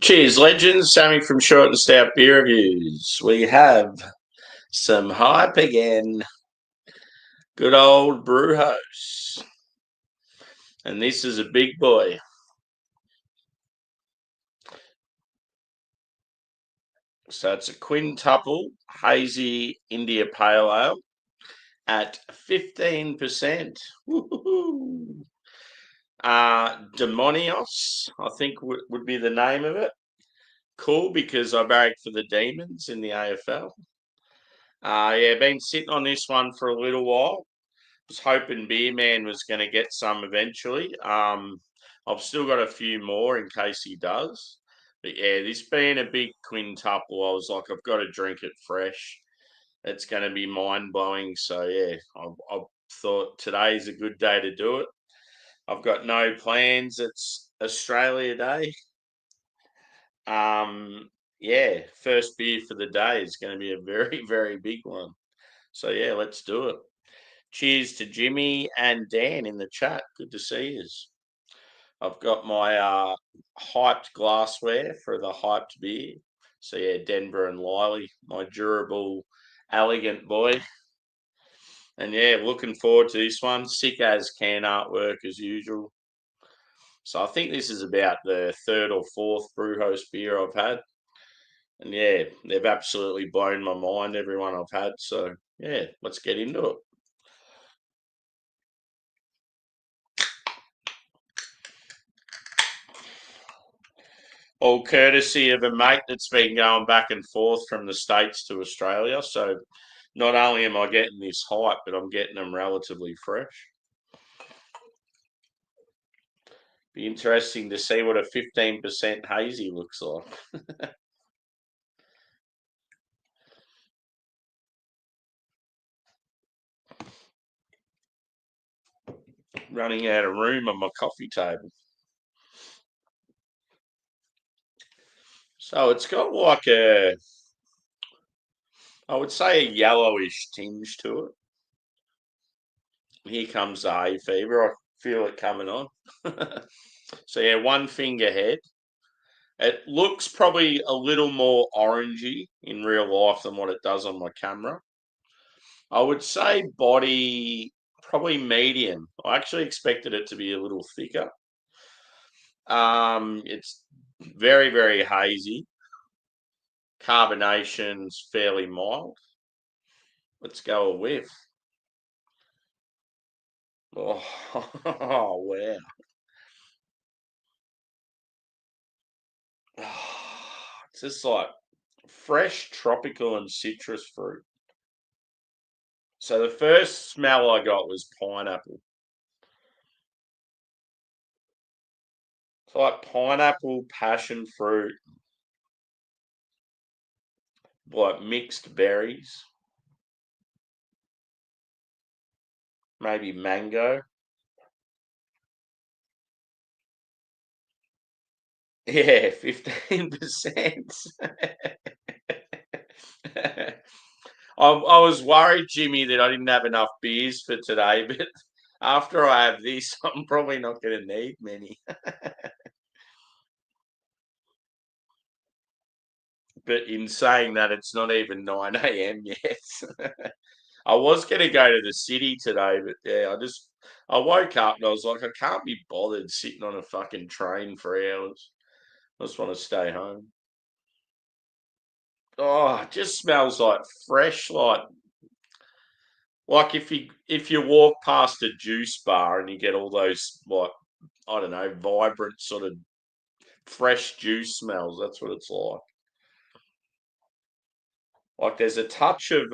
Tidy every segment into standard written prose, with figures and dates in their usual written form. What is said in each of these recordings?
Cheers, legends. Sammy from Short and Stout Beer Reviews. We have some hype again. Good old Brujos. And this is a big boy. So it's a Quintuple Hazy India Pale Ale at 15%. Woo-hoo-hoo. Demonios, I think would be the name of it. Cool, because I barracked for the Demons in the AFL. Yeah, been sitting on this one for a little while. Was hoping Beer Man was going to get some eventually. I've still got a few more in case he does. But yeah, this being a big quintuple, I was like, I've got to drink it fresh. It's going to be mind blowing. So yeah, I thought today's a good day to do it. I've got no plans. It's Australia Day. Yeah, first beer for the day is going to be a very, very big one. So yeah, let's do it. Cheers to Jimmy and Dan in the chat. Good to see you. I've got my hyped glassware for the hyped beer. So yeah, Denver and Liley, my durable, elegant boy. And yeah, looking forward to this one. Sick as can artwork as usual. So I think this is about the third or fourth Brewhouse beer I've had. And yeah, they've absolutely blown my mind, everyone I've had. So yeah, let's get into it. All courtesy of a mate that's been going back and forth from the States to Australia. So not only am I getting this hype, but I'm getting them relatively fresh. Be interesting to see what a 15% hazy looks like. Running out of room on my coffee table. So it's got like I would say a yellowish tinge to it. Here comes the hay fever. I feel it coming on. So yeah, one finger head. It looks probably a little more orangey in real life than what it does on my camera. I would say body probably medium. I actually expected it to be a little thicker. It's very, very hazy. Carbonation's fairly mild. Let's go a whiff. Oh, oh wow. It's just like fresh tropical and citrus fruit. So the first smell I got was pineapple. It's like pineapple, passion fruit, like mixed berries, maybe mango. Yeah, 15%. I was worried, Jimmy, that I didn't have enough beers for today, but after I have this, I'm probably not going to need many. But in saying that, it's not even 9 a.m. yet. I was going to go to the city today, but yeah, I woke up and I was like, I can't be bothered sitting on a fucking train for hours. I just want to stay home. Oh, it just smells like fresh, like if you walk past a juice bar and you get all those like I don't know, vibrant sort of fresh juice smells. That's what it's like. Like there's a touch of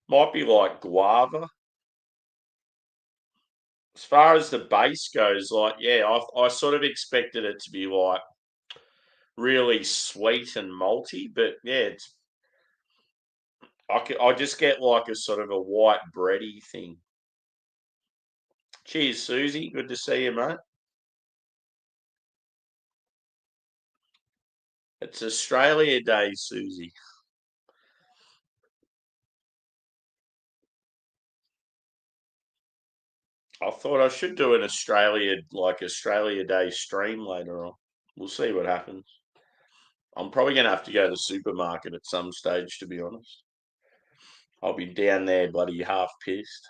might be like guava. As far as the base goes, like yeah, I sort of expected it to be like really sweet and malty, but yeah, I just get like a sort of a white bready thing. Cheers, Susie. Good to see you, mate. It's Australia Day, Susie. I thought I should do an Australia Day stream later on. We'll see what happens. I'm probably going to have to go to the supermarket at some stage, to be honest. I'll be down there bloody half pissed.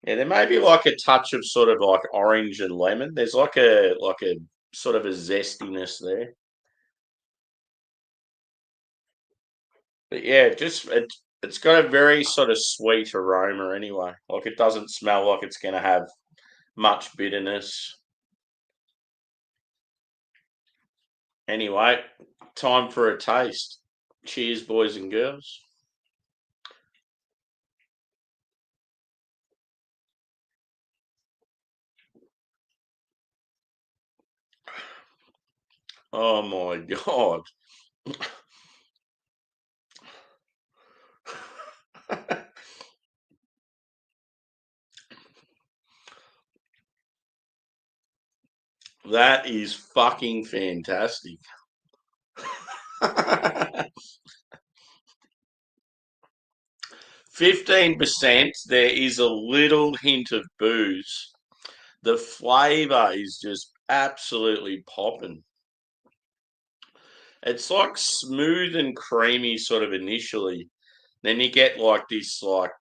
Yeah, there may be like a touch of sort of like orange and lemon. There's like a sort of a zestiness there. But yeah, it's got a very sort of sweet aroma anyway. Like it doesn't smell like it's going to have much bitterness. Anyway, time for a taste. Cheers, boys and girls. Oh my god. That is fucking fantastic. 15%, there is a little hint of booze. The flavour is just absolutely popping. It's like smooth and creamy sort of initially. Then you get like this like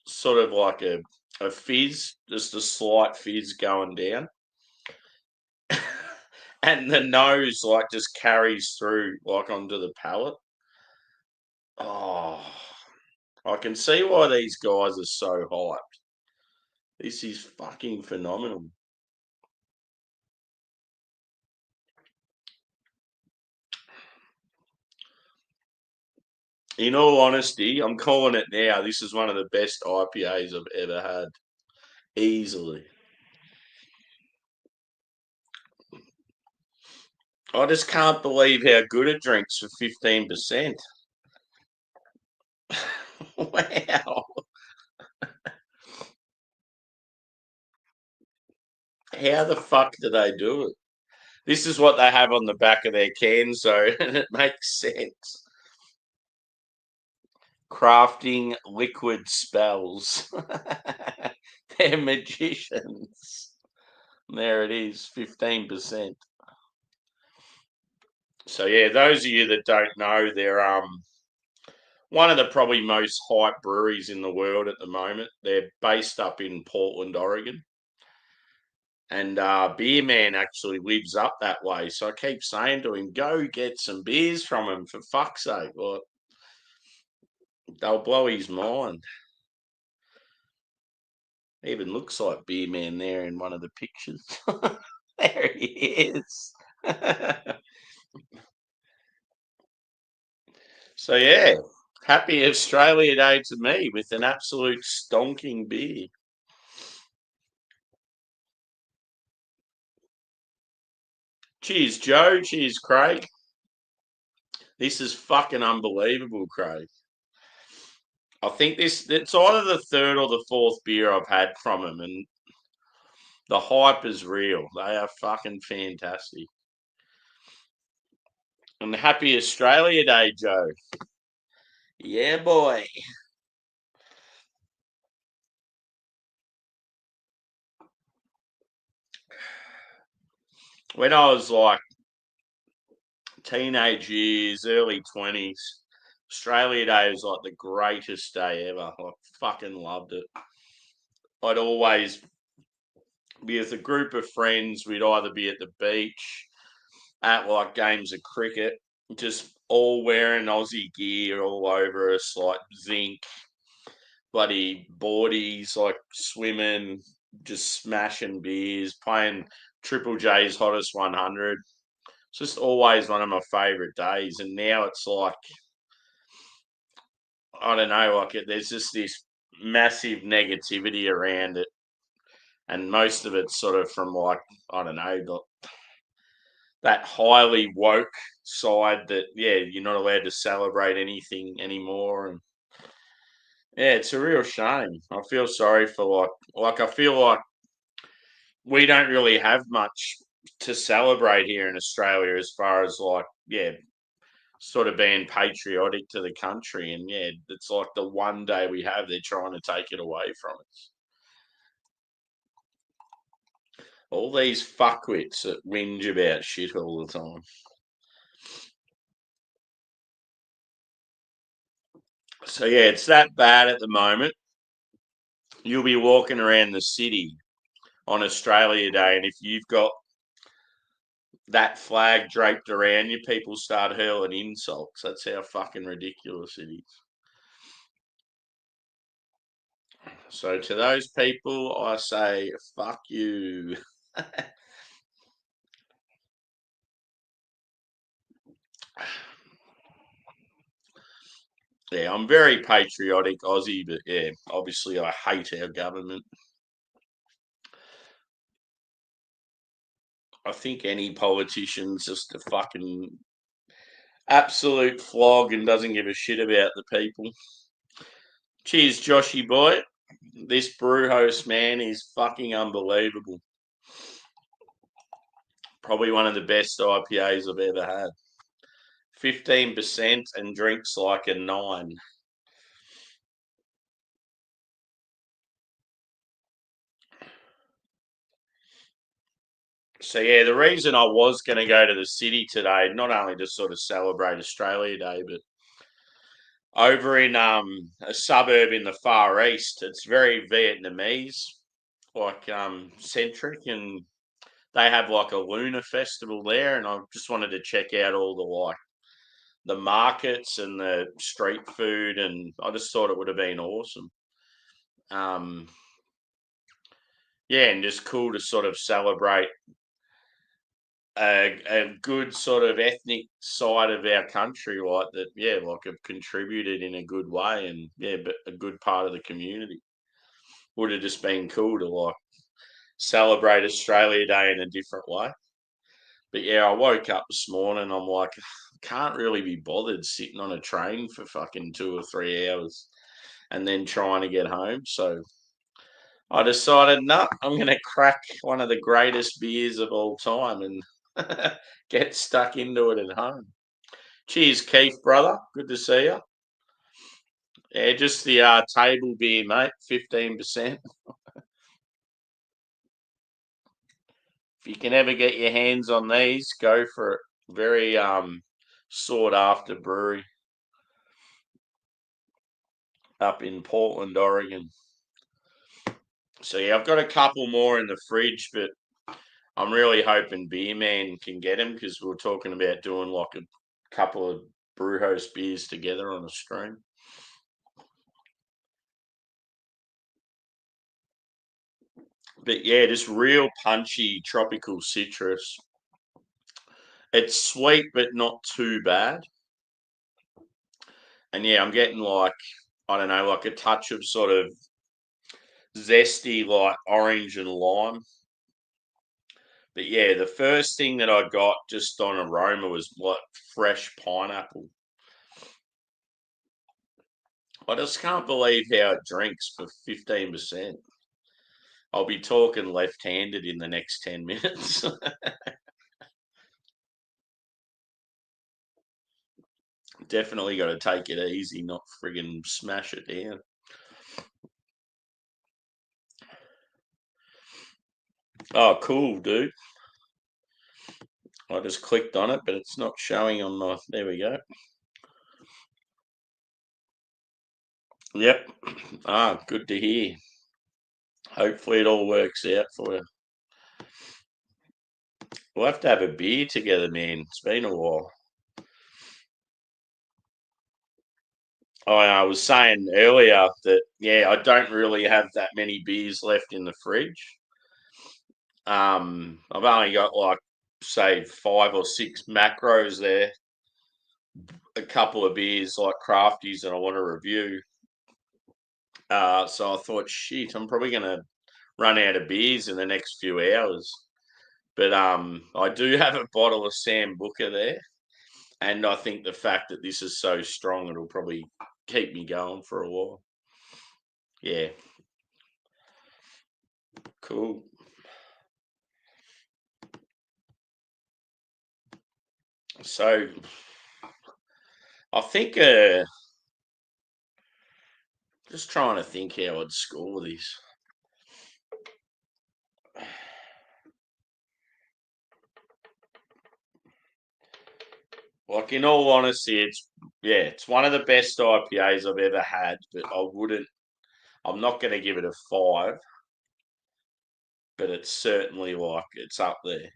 sort of like a fizz, just a slight fizz going down. And the nose like just carries through like onto the palate. Oh, I can see why these guys are so hyped. This is fucking phenomenal. In all honesty, I'm calling it now. This is one of the best IPAs I've ever had. Easily. I just can't believe how good it drinks for 15%. Wow. How the fuck do they do it? This is what they have on the back of their cans, though, and it makes sense. Crafting liquid spells. They're magicians. There it is, 15%. So yeah, those of you that don't know, they're one of the probably most hyped breweries in the world at the moment. They're based up in Portland, Oregon. And Beer Man actually lives up that way. So I keep saying to him, go get some beers from him for fuck's sake. Well, they'll blow his mind. Even looks like Beer Man there in one of the pictures. There he is. So yeah, happy Australia Day to me with an absolute stonking beer. Cheers, Joe. Cheers, Craig. This is fucking unbelievable, Craig. I think it's either the third or the fourth beer I've had from them, and the hype is real. They are fucking fantastic. And happy Australia Day, Joe. Yeah, boy. When I was like teenage years, early 20s, Australia Day was like the greatest day ever. I fucking loved it. I'd always be with a group of friends. We'd either be at the beach, at like games of cricket, just all wearing Aussie gear all over us, like zinc, bloody boardies, like swimming, just smashing beers, playing Triple J's Hottest 100. It's just always one of my favourite days. And now it's like, I don't know, like there's just this massive negativity around it. And most of it's sort of from like, I don't know, that highly woke side that, yeah, you're not allowed to celebrate anything anymore. And yeah, it's a real shame. I feel sorry for I feel like we don't really have much to celebrate here in Australia as far as like, yeah, sort of being patriotic to the country. And yeah, it's like the one day we have, they're trying to take it away from us. All these fuckwits that whinge about shit all the time. So yeah, it's that bad at the moment. You'll be walking around the city on Australia Day, and if you've got that flag draped around you, people start hurling insults. That's how fucking ridiculous it is. So to those people, I say, fuck you. Yeah, I'm very patriotic Aussie, but yeah, obviously I hate our government. I think any politician's just a fucking absolute flog and doesn't give a shit about the people. Cheers, Joshy boy. This brew host, man, is fucking unbelievable. Probably one of the best IPAs I've ever had. 15% and drinks like a 9. So yeah, the reason I was going to go to the city today, not only to sort of celebrate Australia Day, but over in a suburb in the Far East, it's very Vietnamese, like centric, and they have like a lunar festival there, and I just wanted to check out all the like the markets and the street food, and I just thought it would have been awesome. Um, yeah, and just cool to sort of celebrate a good sort of ethnic side of our country, like that. Yeah, like have contributed in a good way, and yeah, but a good part of the community. Would have just been cool to like celebrate Australia Day in a different way. But yeah, I woke up this morning. I'm like, can't really be bothered sitting on a train for fucking 2 or 3 hours and then trying to get home. So I decided, no, I'm going to crack one of the greatest beers of all time and get stuck into it at home. Cheers, Keith, brother. Good to see you. Yeah, just the table beer, mate. 15%. If you can ever get your hands on these, go for it. Very sought after brewery up in Portland, Oregon. So yeah, I've got a couple more in the fridge, but I'm really hoping Beer Man can get them because we were talking about doing like a couple of brew host beers together on a stream. But yeah, just real punchy tropical citrus. It's sweet but not too bad. And yeah, I'm getting like I don't know, like a touch of sort of zesty like orange and lime. But yeah, the first thing that I got just on aroma was like fresh pineapple. I just can't believe how it drinks for 15%. I'll be talking left-handed in the next 10 minutes. Definitely got to take it easy, not friggin' smash it down. Oh, cool, dude. I just clicked on it, but it's not showing on my. There we go. Yep. Ah, good to hear. Hopefully it all works out for you. We'll have to have a beer together, man. It's been a while. I was saying earlier that, yeah, I don't really have that many beers left in the fridge. I've only got like, say, 5 or 6 macros there, a couple of beers like crafties that I want to review. So I thought, shit, I'm probably going to run out of beers in the next few hours. But I do have a bottle of Sambuca there, and I think the fact that this is so strong, it'll probably keep me going for a while. Yeah, cool. So I think just trying to think how I'd score this. Like in all honesty, it's one of the best IPAs I've ever had, but I'm not going to give it a 5, but it's certainly like it's up there.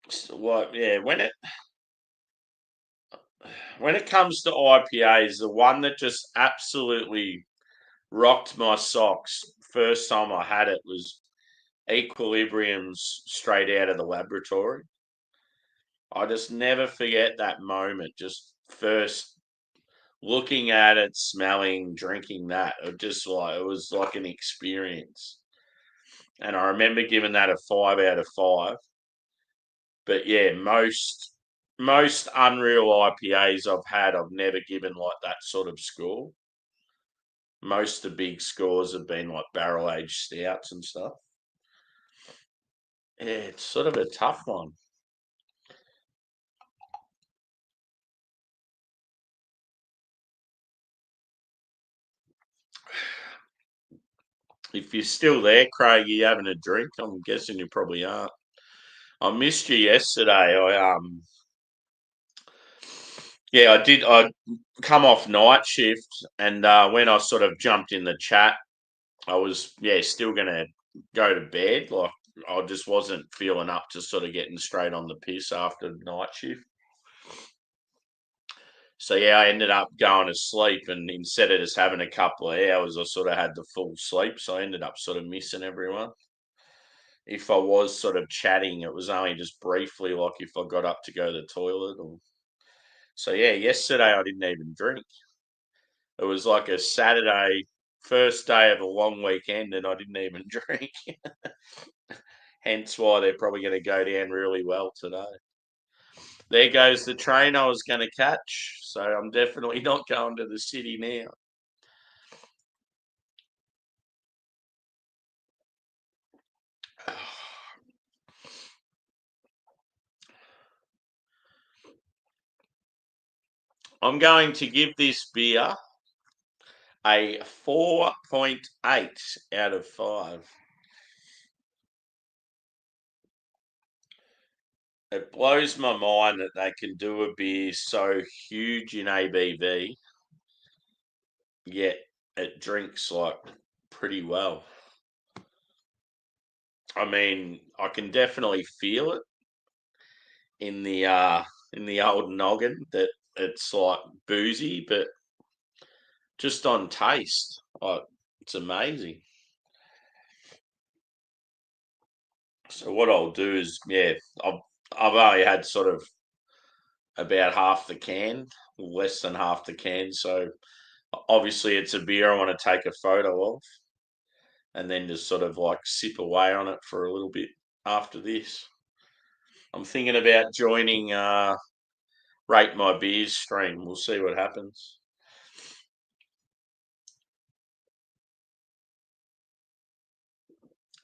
So, like, yeah, when it comes to IPAs, the one that just absolutely rocked my socks first time I had it was Equilibrium's Straight Out of the Laboratory. I just never forget that moment. Just first looking at it, smelling, drinking that. It was like an experience. And I remember giving that a 5 out of 5. But yeah, most unreal IPAs I've had, I've never given like that sort of score. Most of the big scores have been like barrel aged stouts and stuff. Yeah, it's sort of a tough one. If you're still there, Craig, you having a drink? I'm guessing you probably aren't. I missed you yesterday. Yeah, I did. I come off night shift, and when I sort of jumped in the chat, I was still gonna go to bed. Like I just wasn't feeling up to sort of getting straight on the piss after night shift. So yeah, I ended up going to sleep, and instead of just having a couple of hours, I sort of had the full sleep. So I ended up sort of missing everyone. If I was sort of chatting, it was only just briefly, like if I got up to go to the toilet. So yeah, yesterday I didn't even drink. It was like a Saturday, first day of a long weekend, and I didn't even drink. Hence why they're probably going to go down really well today. There goes the train I was going to catch. So I'm definitely not going to the city now. I'm going to give this beer a 4.8 out of 5. It blows my mind that they can do a beer so huge in ABV, yet it drinks like pretty well. I mean, I can definitely feel it in the old noggin that it's like boozy, but just on taste, like it's amazing. So what I'll do is, I've only had sort of about half the can, less than half the can. So obviously, it's a beer I want to take a photo of, and then just sort of like sip away on it for a little bit after this. I'm thinking about joining Rate My Beers stream. We'll see what happens.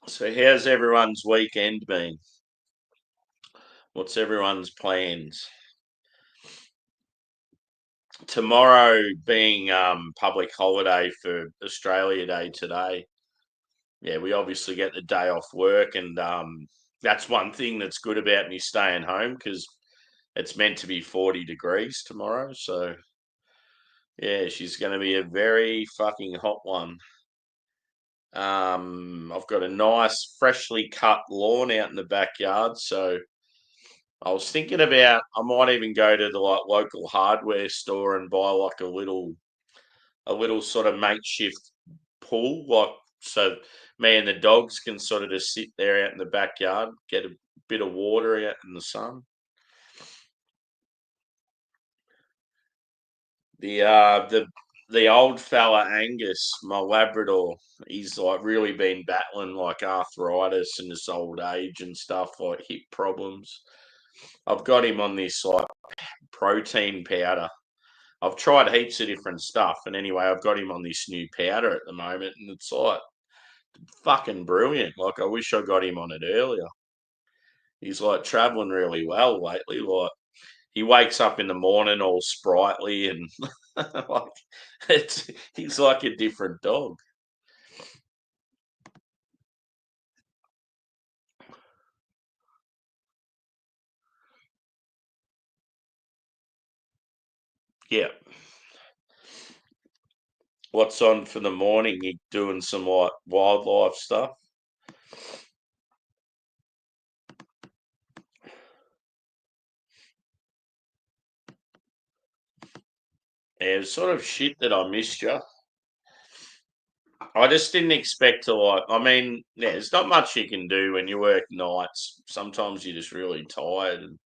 So, how's everyone's weekend been? What's everyone's plans? Tomorrow being public holiday for Australia Day today. Yeah, we obviously get the day off work, and that's one thing that's good about me staying home because it's meant to be 40 degrees tomorrow. So yeah, she's going to be a very fucking hot one. I've got a nice, freshly cut lawn out in the backyard, so I was thinking about I might even go to the like local hardware store and buy like a little sort of makeshift pool, like so me and the dogs can sort of just sit there out in the backyard, get a bit of water out in the sun. The old fella Angus, my Labrador, he's like really been battling like arthritis and this old age and stuff, like hip problems. I've got him on this like protein powder. I've tried heaps of different stuff, and anyway, I've got him on this new powder at the moment, and it's like fucking brilliant. Like I wish I got him on it earlier. He's like traveling really well lately. Like he wakes up in the morning all sprightly and like he's like a different dog. Yeah. What's on for the morning? You doing some what wildlife stuff? Yeah, it was sort of shit that I missed you. I just didn't expect to like. I mean, yeah, there's not much you can do when you work nights. Sometimes you're just really tired. And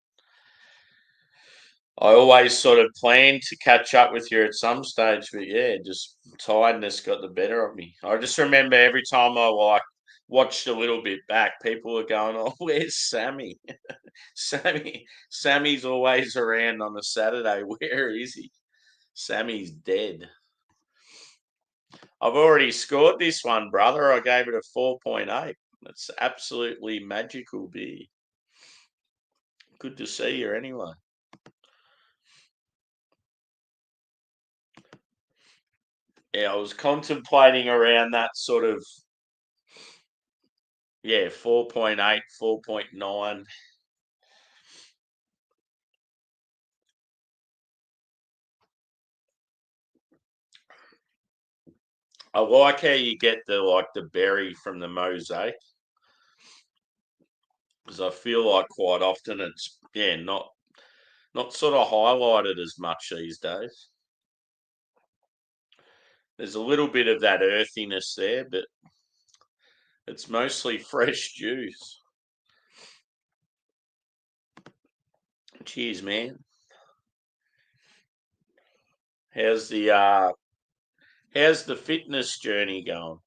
I always sort of planned to catch up with you at some stage, but yeah, just tiredness got the better of me. I just remember every time I like watched a little bit back, people were going, "Oh, where's Sammy? Sammy's always around on a Saturday. Where is he? Sammy's dead." I've already scored this one, brother. I gave it a 4.8. That's absolutely magical beer. Good to see you anyway. Yeah, I was contemplating around that sort of, yeah, 4.8, 4.9. I like how you get the berry from the mosaic because I feel like quite often it's not sort of highlighted as much these days. There's a little bit of that earthiness there, but it's mostly fresh juice. Cheers, man. How's the uh how's the fitness journey going?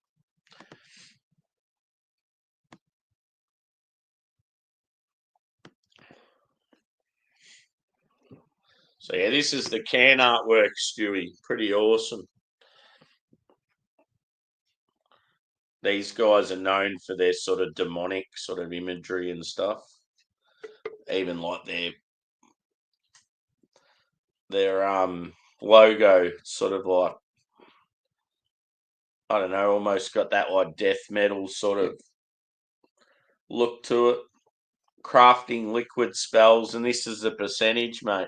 So yeah, this is the can artwork, Stewie. Pretty awesome. These guys are known for their sort of demonic sort of imagery and stuff. Even like their logo, sort of like, I don't know, almost got that like death metal sort of look to it. Crafting liquid spells, and this is the percentage, mate.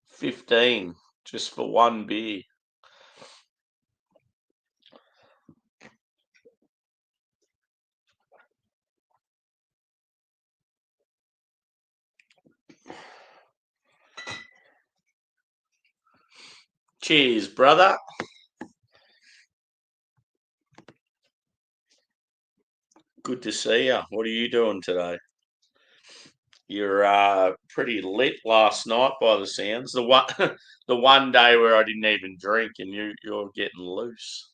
15 just for one beer. Cheers, brother. Good to see you. What are you doing today? You're pretty lit last night by the sounds. The one the one day where I didn't even drink and you're getting loose.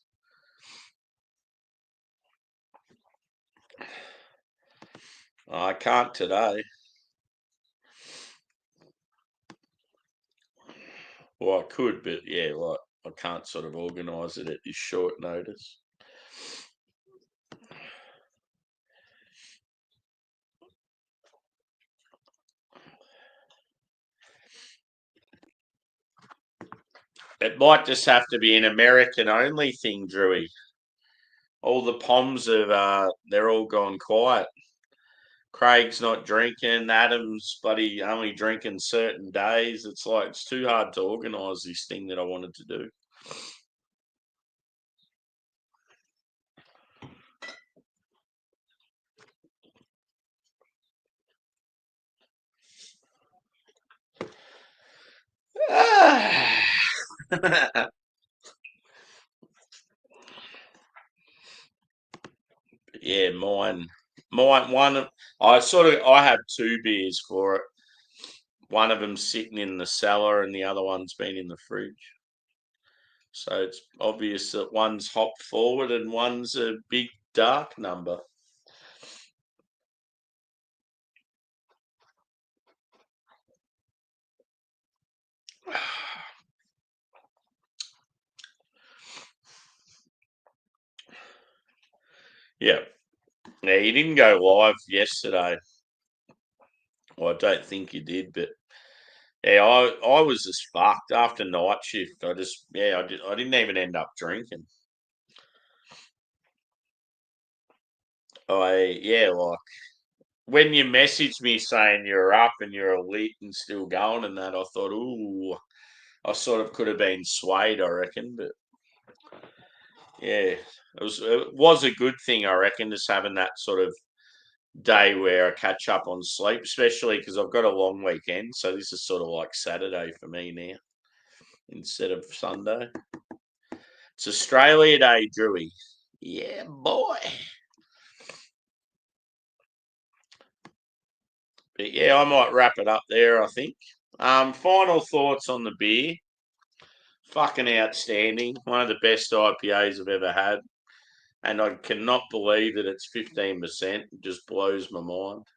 I can't today. Well, I could, but yeah, like I can't sort of organise it at this short notice. It might just have to be an American only thing, Drewy. All the Poms have they're all gone quiet. Craig's not drinking. Adam's bloody only drinking certain days. It's like it's too hard to organise this thing that I wanted to do. Yeah, mine. I have two beers for it. One of them's sitting in the cellar, and the other one's been in the fridge. So it's obvious that one's hopped forward and one's a big dark number. Yeah. Now you didn't go live yesterday. Well, I don't think you did, but yeah, I was just fucked after night shift. I didn't even end up drinking. Like when you messaged me saying you're up and you're elite and still going and that, I thought, ooh, I sort of could have been swayed, I reckon, but yeah, it was a good thing, I reckon, just having that sort of day where I catch up on sleep, especially because I've got a long weekend. So this is sort of like Saturday for me now instead of Sunday. It's Australia Day, Drewy. Yeah, boy. But yeah, I might wrap it up there, I think. Final thoughts on the beer. Fucking outstanding. One of the best IPAs I've ever had. And I cannot believe that it's 15%. It just blows my mind.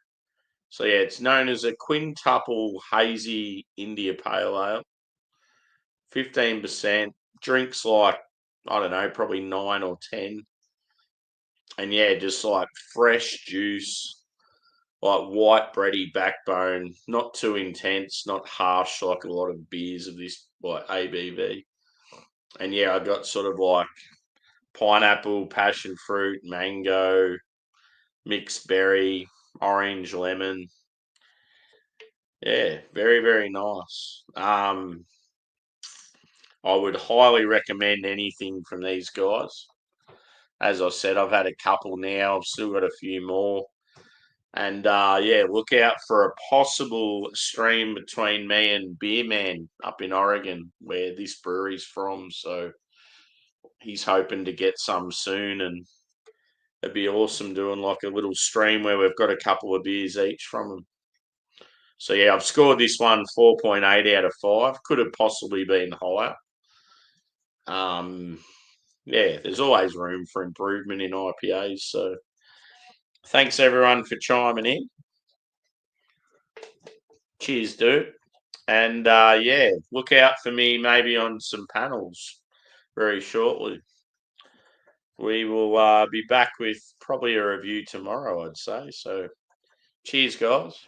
So yeah, it's known as a Quintuple Hazy India Pale Ale. 15%. Drinks like, I don't know, probably 9 or 10. And yeah, just like fresh juice, like white bready backbone, not too intense, not harsh like a lot of beers of this like ABV. And yeah, I got sort of like pineapple, passion fruit, mango, mixed berry, orange, lemon. Yeah, very, very nice. I would highly recommend anything from these guys. As I said, I've had a couple now. I've still got a few more. And yeah, look out for a possible stream between me and Beer Man up in Oregon, where this brewery's from. So he's hoping to get some soon, and it'd be awesome doing like a little stream where we've got a couple of beers each from him. So yeah, I've scored this one 4.8 out of 5. Could have possibly been higher. Yeah, there's always room for improvement in IPAs. So thanks everyone for chiming in. Cheers, dude. And yeah, look out for me maybe on some panels very shortly. We will be back with probably a review tomorrow, I'd say. So cheers, guys.